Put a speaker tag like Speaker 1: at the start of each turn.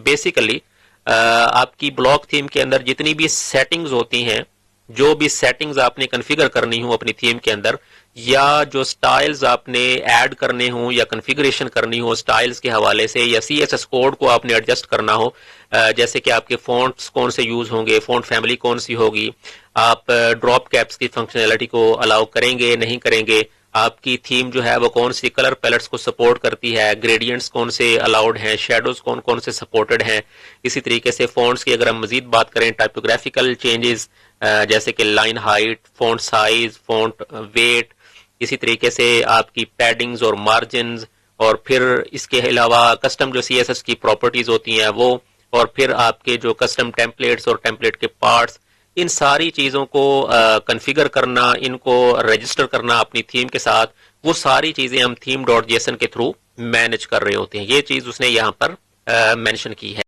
Speaker 1: Basically آپ کی block theme کے اندر جتنی بھی سیٹنگز ہوتی ہیں، جو بھی سیٹنگز آپ نے کنفیگر کرنی ہوں اپنی تھیم کے اندر، یا جو سٹائلز آپ نے ایڈ کرنے ہوں یا کنفیگریشن کرنی ہو سٹائلز کے حوالے سے، یا سی ایس ایس کوڈ کو آپ نے ایڈجسٹ کرنا ہو، جیسے کہ آپ کے فونٹس کون سے یوز ہوں گے، فونٹ فیملی کون سی ہوگی، آپ ڈراپ کیپس کی فنکشنلٹی کو الاؤ کریں گے نہیں کریں گے، آپ کی تھیم جو ہے وہ کون سی کلر پیلٹس کو سپورٹ کرتی ہے، گریڈینٹس کون سے الاؤڈ ہیں، شیڈوز کون کون سے سپورٹڈ ہیں. اسی طریقے سے فونٹس کی اگر ہم مزید بات کریں، ٹائپوگرافیکل چینجز جیسے کہ line height, font size, font weight, اسی طریقے سے آپ کی پیڈنگز اور مارجنز، اور پھر اس کے علاوہ کسٹم جو سی ایس ایس کی پراپرٹیز ہوتی ہیں وہ، اور پھر آپ کے جو کسٹم ٹیمپلیٹس اور ٹیمپلیٹ کے پارٹس، ان ساری چیزوں کو کنفیگر کرنا، ان کو رجسٹر کرنا اپنی تھیم کے ساتھ، وہ ساری چیزیں ہم تھیم ڈاٹ جیسن کے تھرو مینج کر رہے ہوتے ہیں. یہ چیز اس نے یہاں پر مینشن کی ہے.